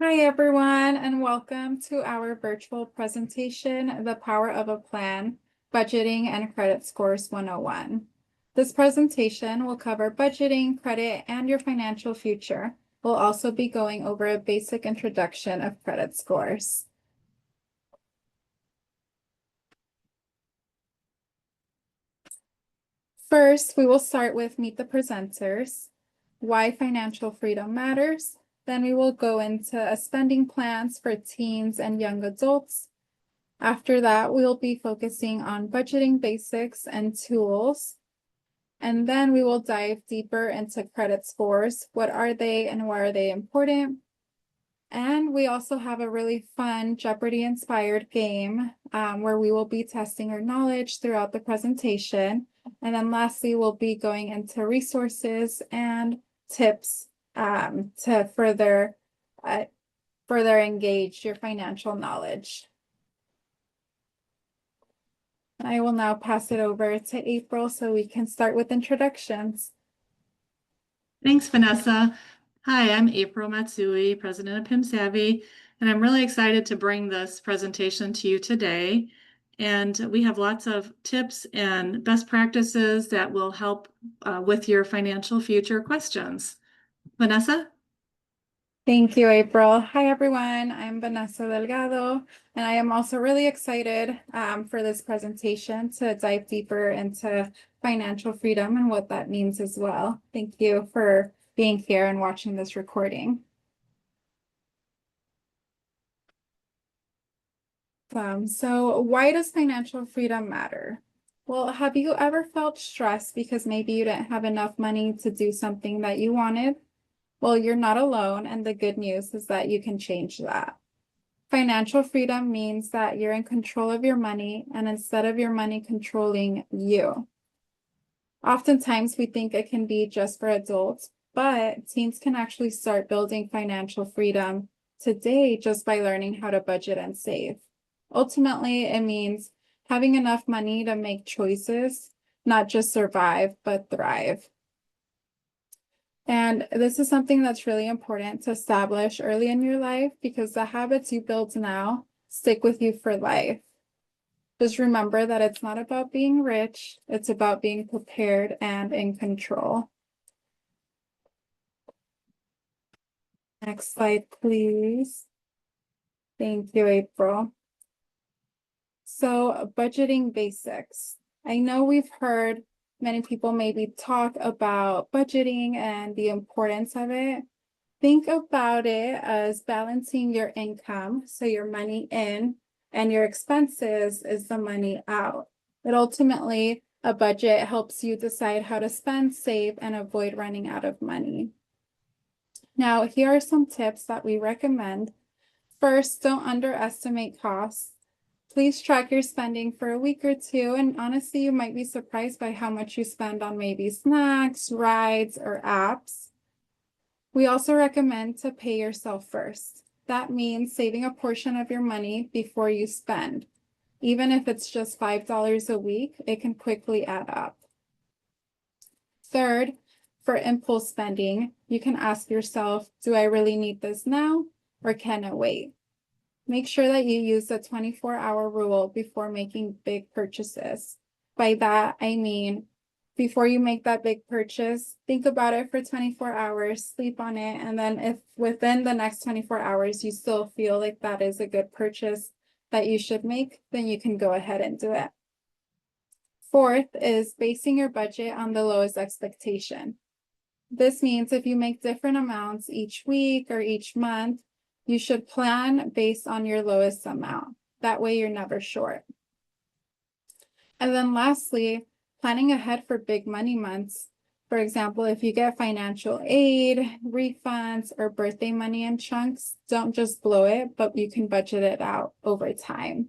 Hi, everyone, and welcome to our virtual presentation, The Power of a Plan, Budgeting and Credit Scores 101. This presentation will cover budgeting, credit, and your financial future. We'll also be going over a basic introduction of credit scores. First, we will start with Meet the Presenters, why financial freedom matters. Then we will go into spending plans for teens and young adults. After that, we'll be focusing on budgeting basics and tools. And then we will dive deeper into credit scores. What are they and why are they important? And we also have a really fun Jeopardy-inspired game where we will be testing our knowledge throughout the presentation. And then lastly, we'll be going into resources and tips to further engage your financial knowledge. I will now pass it over to April so we can start with introductions. Thanks, Vanessa. Hi, I'm April Matsui, president of PIM Savvy, and I'm really excited to bring this presentation to you today. And we have lots of tips and best practices that will help with your financial future questions. Vanessa? Thank you, April. Hi, everyone. I'm Vanessa Delgado, and I am also really excited for this presentation to dive deeper into financial freedom and what that means as well. Thank you for being here and watching this recording. So why does financial freedom matter? Well, have you ever felt stressed because maybe you didn't have enough money to do something that you wanted? Well, you're not alone, and the good news is that you can change that. Financial freedom means that you're in control of your money, and instead of your money controlling you. Oftentimes, we think it can be just for adults, but teens can actually start building financial freedom today just by learning how to budget and save. Ultimately, it means having enough money to make choices, not just survive, but thrive. And this is something that's really important to establish early in your life because the habits you build now stick with you for life. Just remember that it's not about being rich, it's about being prepared and in control. Next slide, please. Thank you, April. So, budgeting basics. I know we've heard many people maybe talk about budgeting and the importance of it. Think about it as balancing your income, so your money in, and your expenses is the money out. But ultimately, a budget helps you decide how to spend, save, and avoid running out of money. Now, here are some tips that we recommend. First, don't underestimate costs. Please track your spending for a week or two, and honestly, you might be surprised by how much you spend on maybe snacks, rides, or apps. We also recommend to pay yourself first. That means saving a portion of your money before you spend. Even if it's just $5 a week, it can quickly add up. Third, for impulse spending, you can ask yourself, do I really need this now, or can it wait? Make sure that you use the 24-hour rule before making big purchases. By that, I mean, before you make that big purchase, think about it for 24 hours, sleep on it, and then if within the next 24 hours you still feel like that is a good purchase that you should make, then you can go ahead and do it. Fourth is basing your budget on the lowest expectation. This means if you make different amounts each week or each month, you should plan based on your lowest amount. That way you're never short. And then lastly, planning ahead for big money months. For example, if you get financial aid, refunds, or birthday money in chunks, don't just blow it, but you can budget it out over time.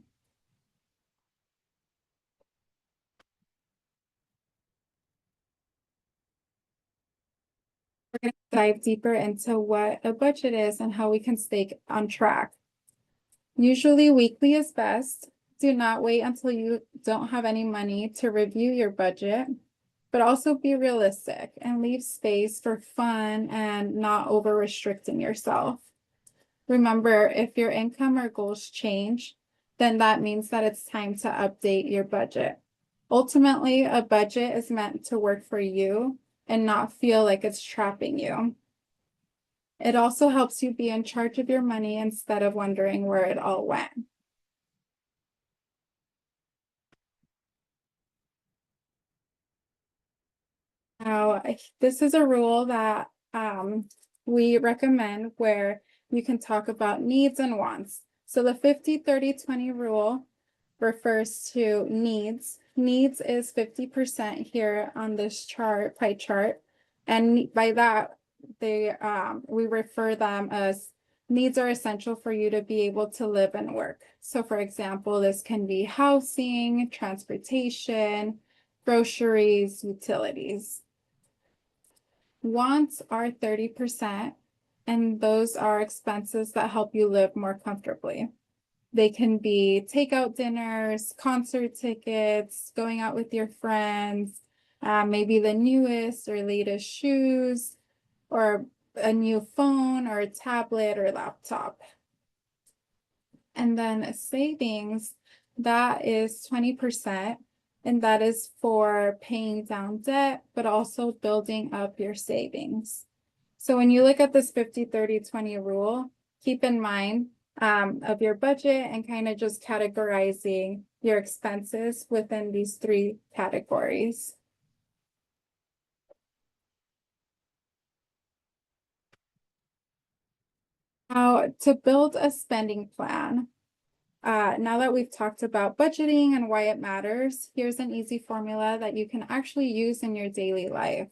We're going to dive deeper into what a budget is and how we can stay on track. Usually weekly is best. Do not wait until you don't have any money to review your budget, but also be realistic and leave space for fun and not over restricting yourself. Remember, if your income or goals change, then that means that it's time to update your budget. Ultimately, a budget is meant to work for you and not feel like it's trapping you. It also helps you be in charge of your money instead of wondering where it all went. Now, this is a rule that we recommend where you can talk about needs and wants. So the 50-30-20 rule refers to needs. Needs is 50% here on this chart, pie chart. And by that, we refer them as needs are essential for you to be able to live and work. So for example, this can be housing, transportation, groceries, utilities. Wants are 30%, and those are expenses that help you live more comfortably. They can be takeout dinners, concert tickets, going out with your friends, maybe the newest or latest shoes, or a new phone or a tablet or laptop. And then savings, that is 20%. And that is for paying down debt, but also building up your savings. So when you look at this 50-30-20 rule, keep in mind of your budget and kind of just categorizing your expenses within these three categories. Now, to build a spending plan, now that we've talked about budgeting and why it matters, here's an easy formula that you can actually use in your daily life.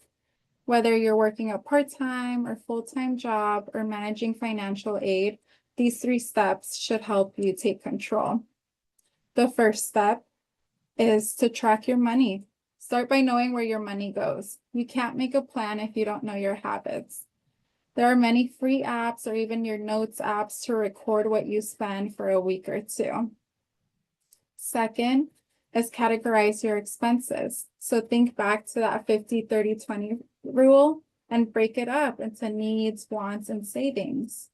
Whether you're working a part-time or full-time job or managing financial aid, these three steps should help you take control. The first step is to track your money. Start by knowing where your money goes. You can't make a plan if you don't know your habits. There are many free apps or even your notes apps to record what you spend for a week or two. Second is categorize your expenses. So think back to that 50-30-20 rule and break it up into needs, wants, and savings.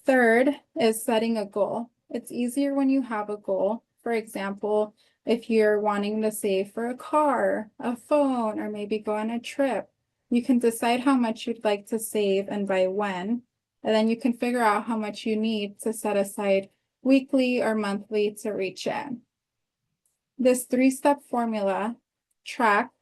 Third is setting a goal. It's easier when you have a goal. For example, if you're wanting to save for a car, a phone, or maybe go on a trip, you can decide how much you'd like to save and by when, and then you can figure out how much you need to set aside weekly or monthly to reach it. This three-step formula, track,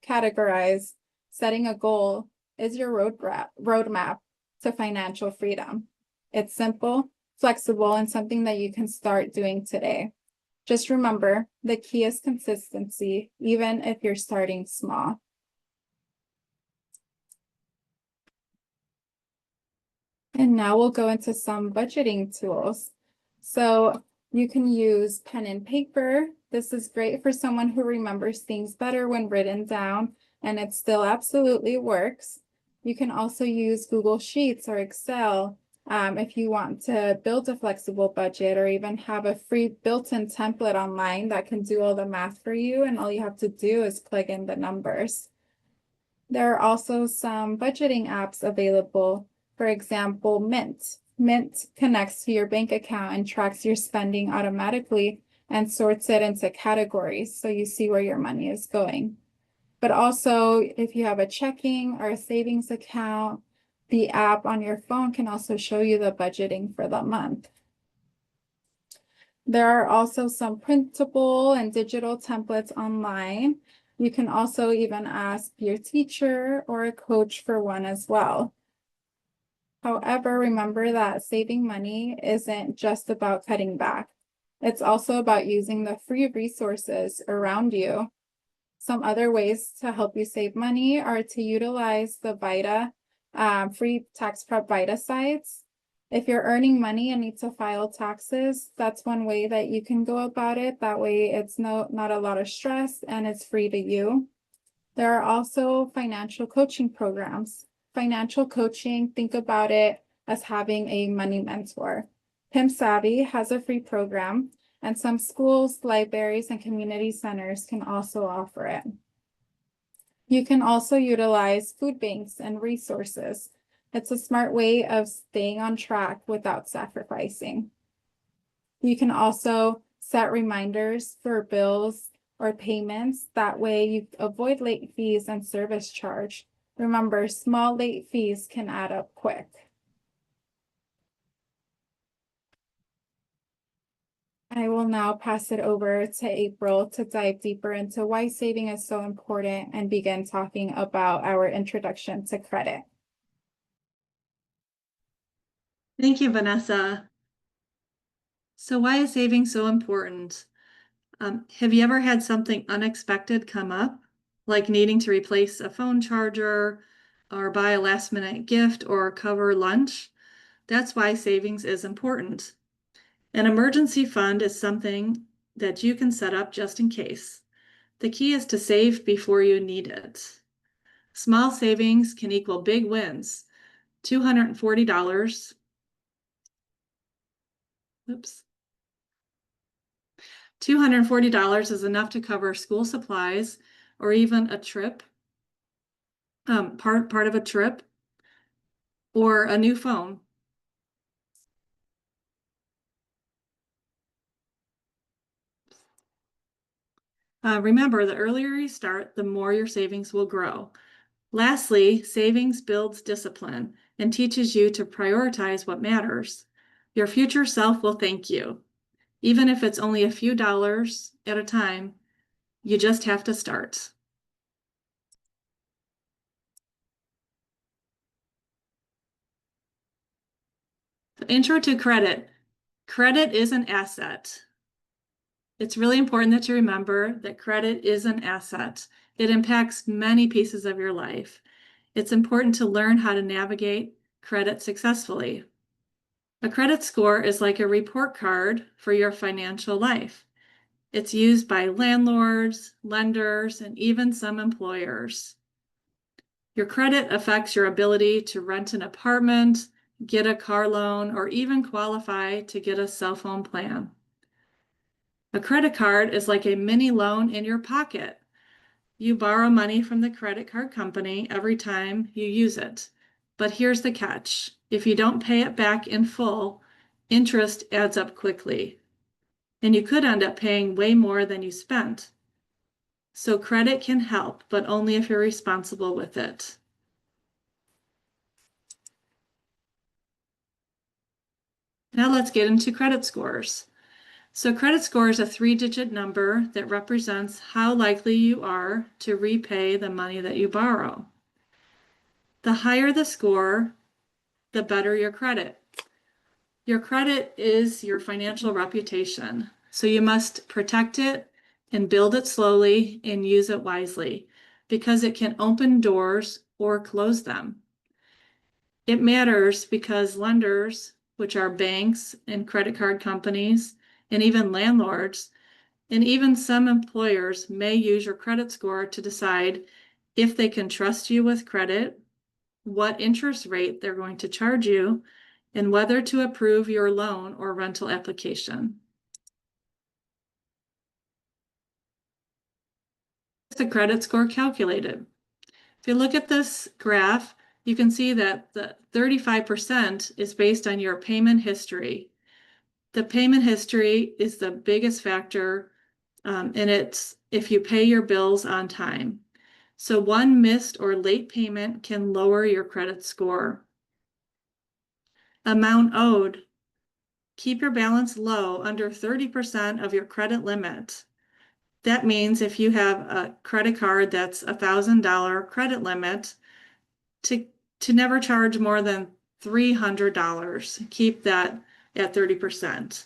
categorize, setting a goal, is your roadmap to financial freedom. It's simple, flexible, and something that you can start doing today. Just remember, the key is consistency, even if you're starting small. And now we'll go into some budgeting tools. So you can use pen and paper. This is great for someone who remembers things better when written down, and it still absolutely works. You can also use Google Sheets or Excel if you want to build a flexible budget or even have a free built-in template online that can do all the math for you, and all you have to do is plug in the numbers. There are also some budgeting apps available. For example, Mint. Mint connects to your bank account and tracks your spending automatically and sorts it into categories so you see where your money is going. But also, if you have a checking or a savings account, the app on your phone can also show you the budgeting for the month. There are also some printable and digital templates online. You can also even ask your teacher or a coach for one as well. However, remember that saving money isn't just about cutting back. It's also about using the free resources around you. Some other ways to help you save money are to utilize the VITA, free tax prep VITA sites. If you're earning money and need to file taxes, that's one way that you can go about it. That way it's not a lot of stress and it's free to you. There are also financial coaching programs. Financial coaching, think about it as having a money mentor. Pim Savvy has a free program, and some schools, libraries, and community centers can also offer it. You can also utilize food banks and resources. It's a smart way of staying on track without sacrificing. You can also set reminders for bills or payments. That way you avoid late fees and service charge. Remember, small late fees can add up quick. I will now pass it over to April to dive deeper into why saving is so important and begin talking about our introduction to credit. Thank you, Vanessa. So why is saving so important? Have you ever had something unexpected come up, like needing to replace a phone charger or buy a last-minute gift or cover lunch? That's why savings is important. An emergency fund is something that you can set up just in case. The key is to save before you need it. Small savings can equal big wins. $240. Oops. $240 is enough to cover school supplies or even a trip, part of a trip, or a new phone. Remember, the earlier you start, the more your savings will grow. Lastly, savings builds discipline and teaches you to prioritize what matters. Your future self will thank you. Even if it's only a few dollars at a time, you just have to start. Intro to credit. Credit is an asset. It's really important that you remember that credit is an asset. It impacts many pieces of your life. It's important to learn how to navigate credit successfully. A credit score is like a report card for your financial life. It's used by landlords, lenders, and even some employers. Your credit affects your ability to rent an apartment, get a car loan, or even qualify to get a cell phone plan. A credit card is like a mini loan in your pocket. You borrow money from the credit card company every time you use it. But here's the catch. If you don't pay it back in full, interest adds up quickly. And you could end up paying way more than you spent. So credit can help, but only if you're responsible with it. Now let's get into credit scores. So credit score is a 3-digit number that represents how likely you are to repay the money that you borrow. The higher the score, the better your credit. Your credit is your financial reputation, so you must protect it and build it slowly and use it wisely because it can open doors or close them. It matters because lenders, which are banks and credit card companies, and even landlords, and even some employers may use your credit score to decide if they can trust you with credit, what interest rate they're going to charge you, and whether to approve your loan or rental application. The credit score calculated. If you look at this graph, you can see that the 35% is based on your payment history. The payment history is the biggest factor, and it's if you pay your bills on time. So one missed or late payment can lower your credit score. Amount owed. Keep your balance low, under 30% of your credit limit. That means if you have a credit card that's $1,000 credit limit, to never charge more than $300. Keep that at 30%.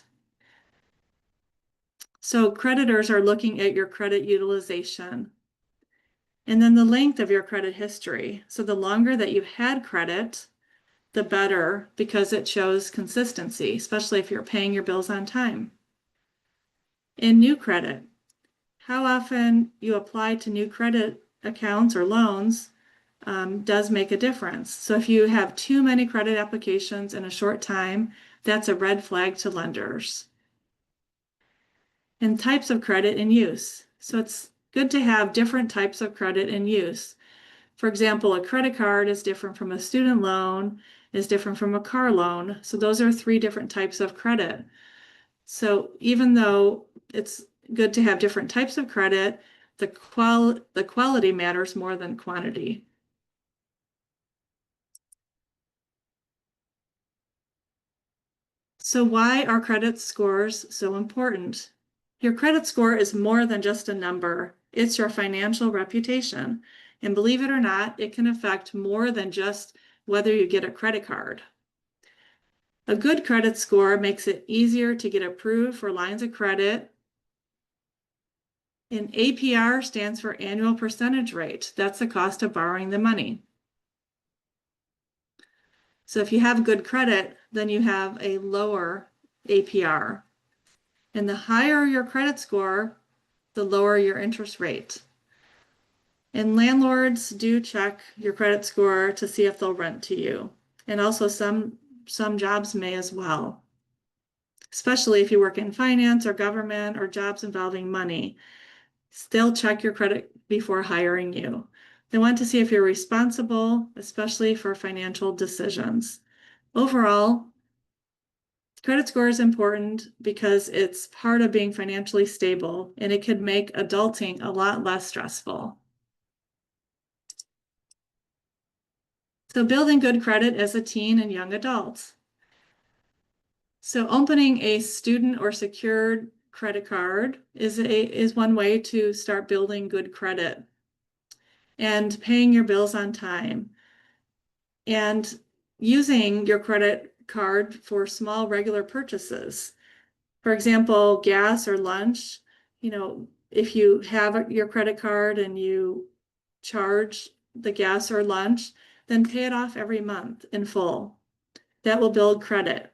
So creditors are looking at your credit utilization. And then the length of your credit history. So the longer that you've had credit, the better, because it shows consistency, especially if you're paying your bills on time. In new credit, how often you apply to new credit accounts or loans does make a difference. So if you have too many credit applications in a short time, that's a red flag to lenders. And types of credit in use. So it's good to have different types of credit in use. For example, a credit card is different from a student loan, is different from a car loan. So those are three different types of credit. So even though it's good to have different types of credit, the quality matters more than quantity. So why are credit scores so important? Your credit score is more than just a number. It's your financial reputation. And believe it or not, it can affect more than just whether you get a credit card. A good credit score makes it easier to get approved for lines of credit. And APR stands for annual percentage rate. That's the cost of borrowing the money. So if you have good credit, then you have a lower APR. And the higher your credit score, the lower your interest rate. And landlords do check your credit score to see if they'll rent to you. And also some jobs may as well, especially if you work in finance or government or jobs involving money. They'll check your credit before hiring you. They want to see if you're responsible, especially for financial decisions. Overall, credit score is important because it's part of being financially stable, and it could make adulting a lot less stressful. So building good credit as a teen and young adult. So opening a student or secured credit card is one way to start building good credit, and paying your bills on time, and using your credit card for small regular purchases. For example, gas or lunch. If you have your credit card and you charge the gas or lunch, then pay it off every month in full. That will build credit.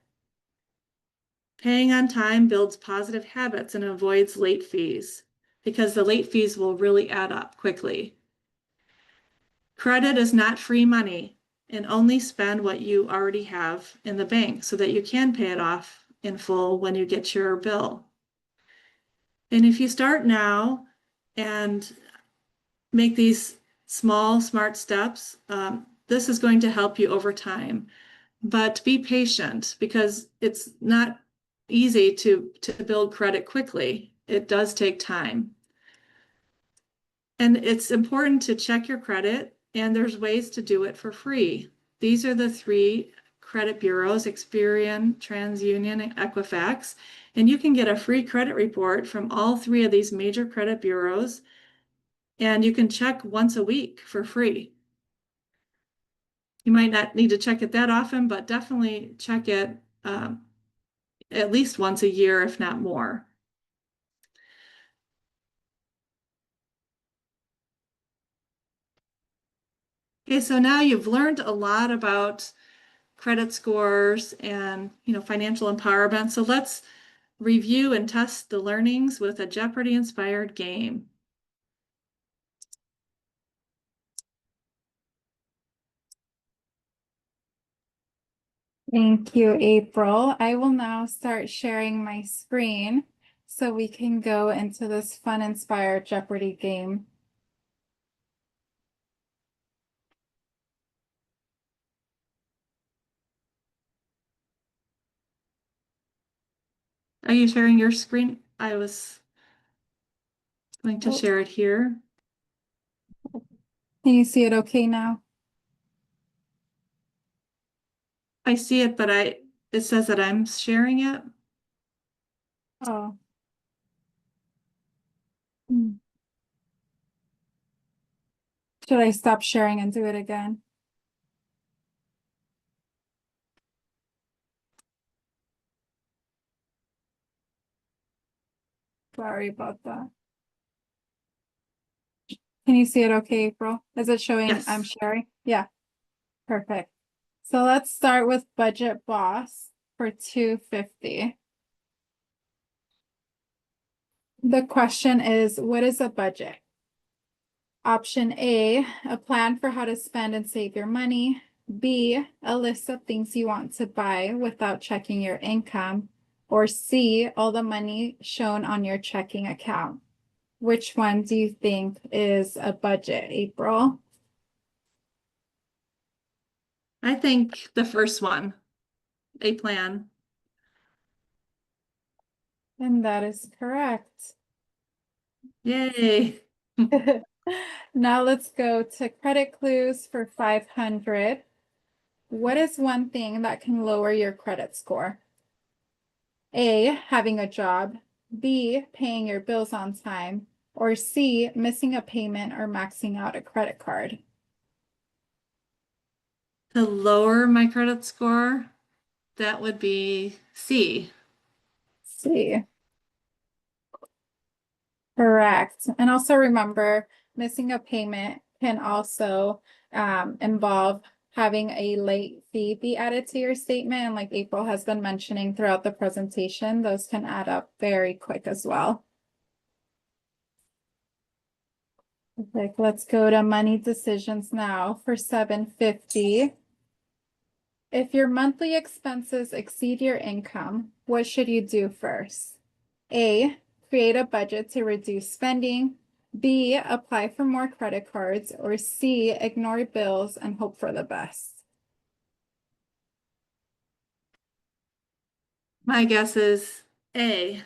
Paying on time builds positive habits and avoids late fees, because the late fees will really add up quickly. Credit is not free money, and only spend what you already have in the bank so that you can pay it off in full when you get your bill. And if you start now and make these small, smart steps, this is going to help you over time. But be patient, because it's not easy to build credit quickly. It does take time. And it's important to check your credit, and there's ways to do it for free. These are the three credit bureaus: Experian, TransUnion, and Equifax. And you can get a free credit report from all three of these major credit bureaus, and you can check once a week for free. You might not need to check it that often, but definitely check it at least once a year, if not more. Okay, so now you've learned a lot about credit scores and financial empowerment. So let's review and test the learnings with a Jeopardy-inspired game. Thank you, April. I will now start sharing my screen so we can go into this fun inspired Jeopardy game. Are you sharing your screen? I was going to share it here. Can you see it okay now? I see it, but it says that I'm sharing it. Oh. Should I stop sharing and do it again? Sorry about that. Can you see it okay, April? Is it showing Yes. I'm sharing? Yeah, perfect. So let's start with Budget Boss for $250. The question is, what is a budget? Option A, a plan for how to spend and save your money. B, a list of things you want to buy without checking your income. Or C, all the money shown on your checking account. Which one do you think is a budget, April? I think the first one, a plan. And that is correct. Yay. Now let's go to credit clues for 500. What is one thing that can lower your credit score? A, having a job, B, paying your bills on time, or C, missing a payment or maxing out a credit card. To lower my credit score, that would be C. C. Correct. And also remember, missing a payment can also involve having a late fee be added to your statement. And like April has been mentioning throughout the presentation, those can add up very quick as well. Like, let's go to money decisions now for 750. If your monthly expenses exceed your income, what should you do first? A, create a budget to reduce spending. B, apply for more credit cards. Or C, ignore bills and hope for the best. My guess is A.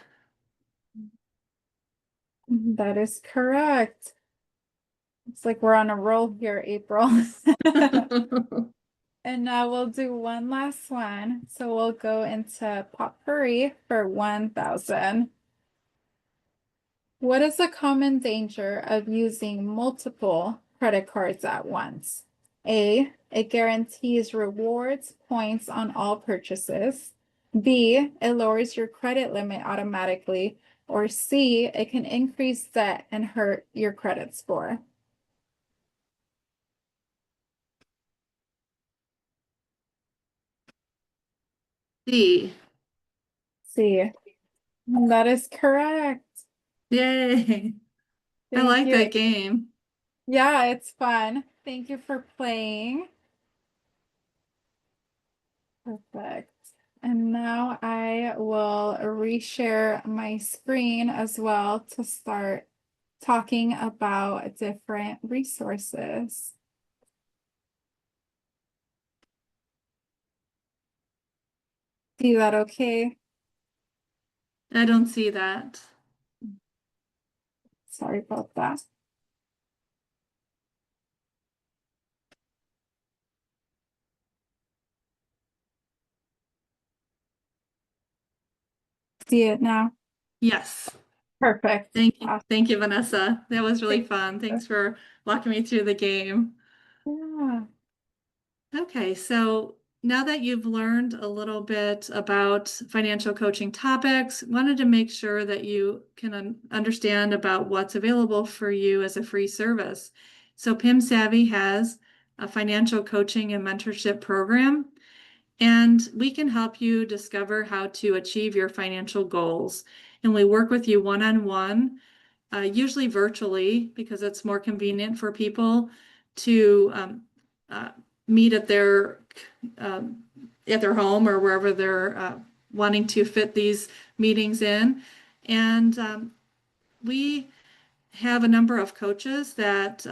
That is correct. It's like we're on a roll here, April. And now we'll do one last one. So we'll go into potpourri for 1,000. What is a common danger of using multiple credit cards at once? A, it guarantees rewards points on all purchases. B, it lowers your credit limit automatically. Or C, it can increase debt and hurt your credit score. C. C. That is correct. Yay. I Thank like you. that game. Yeah, it's fun. Thank you for playing. Perfect. And now I will reshare my screen as well to start talking about different resources. See that okay? I don't see that. Sorry about that. See it now? Yes. Perfect. Thank you. Awesome. Thank you, Vanessa. That was really fun. Thanks for walking me through the game. Yeah. Okay, so now that you've learned a little bit about financial coaching topics, wanted to make sure that you can understand about what's available for you as a free service. So PIM Savvy has a financial coaching and mentorship program, and we can help you discover how to achieve your financial goals. And we work with you one-on-one, usually virtually, because it's more convenient for people to uh, meet at their home or wherever they're wanting to fit these meetings in. And we have a number of coaches that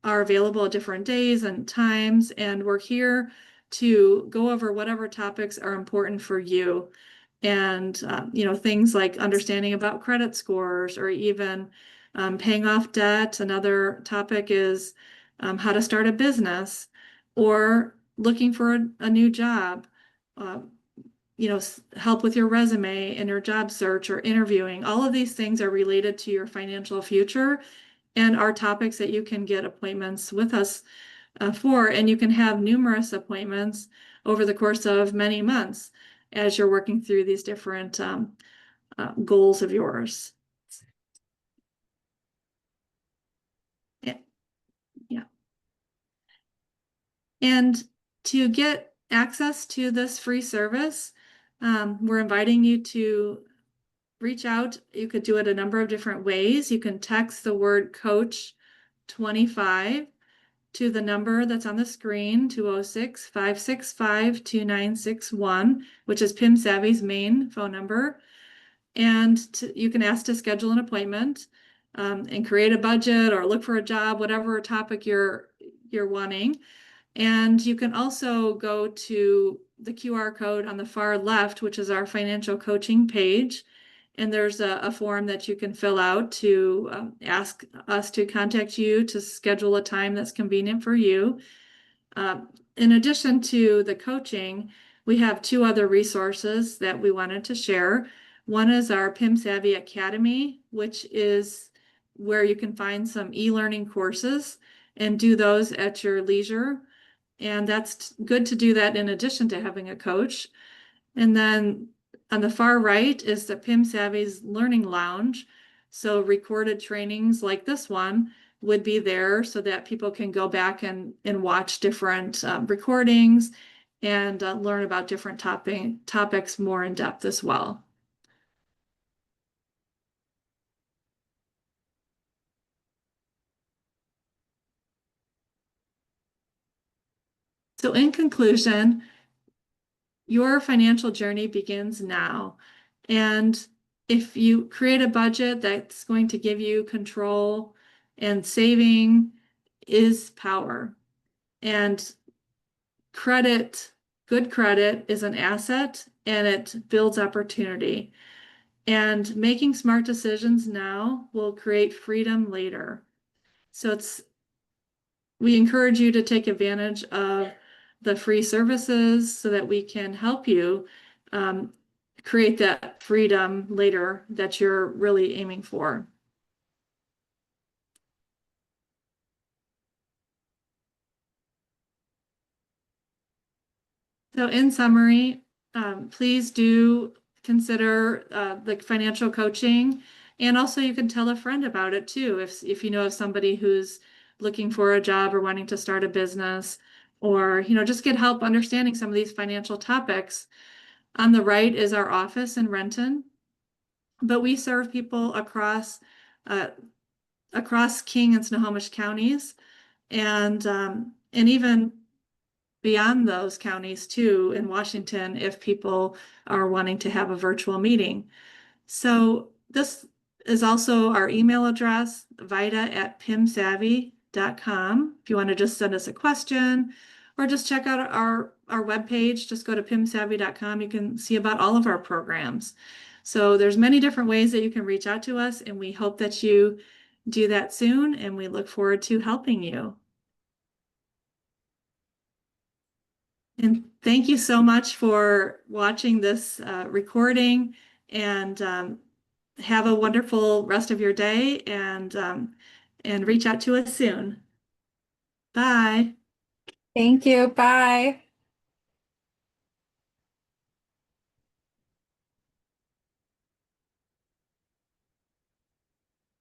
are available at different days and times, and we're here to go over whatever topics are important for you. And things like understanding about credit scores, or even paying off debt. Another topic is how to start a business, or looking for a new job. Uh, help with your resume and your job search, or interviewing. All of these things are related to your financial future and are topics that you can get appointments with us for. And you can have numerous appointments over the course of many months as you're working through these different goals of yours. Yeah. Yeah. And to get access to this free service, we're inviting you to reach out. You could do it a number of different ways. You can text the word coach 25 to the number that's on the screen, 206-565-2961, which is PIM Savvy's main phone number. And you can ask to schedule an appointment and create a budget or look for a job, whatever topic you're wanting. And you can also go to the QR code on the far left, which is our financial coaching page. And there's a form that you can fill out to ask us to contact you to schedule a time that's convenient for you. In addition to the coaching, we have two other resources that we wanted to share. One is our PIM Savvy Academy, which is where you can find some e-learning courses and do those at your leisure. And that's good to do that in addition to having a coach. And then on the far right is the PIM Savvy's Learning Lounge. So recorded trainings like this one would be there so that people can go back and watch different recordings and learn about different topics more in depth as well. So in conclusion, your financial journey begins now. And if you create a budget that's going to give you control, and saving is power. And good credit is an asset and it builds opportunity. And making smart decisions now will create freedom later. So we encourage you to take advantage of the free services so that we can help you create that freedom later that you're really aiming for. So in summary, please do consider the financial coaching, and also you can tell a friend about it too if you know of somebody who's looking for a job or wanting to start a business, or just get help understanding some of these financial topics. On the right is our office in Renton, but we serve people across King and Snohomish counties, and even beyond those counties too in Washington if people are wanting to have a virtual meeting. So this is also our email address, vida@pimsavvy.com. If you want to just send us a question or just check out our webpage, just go to pimsavvy.com. You can see about all of our programs. So there's many different ways that you can reach out to us, and we hope that you do that soon, and we look forward to helping you. And thank you so much for watching this recording, and have a wonderful rest of your day, and reach out to us soon. Bye. Thank you. Bye.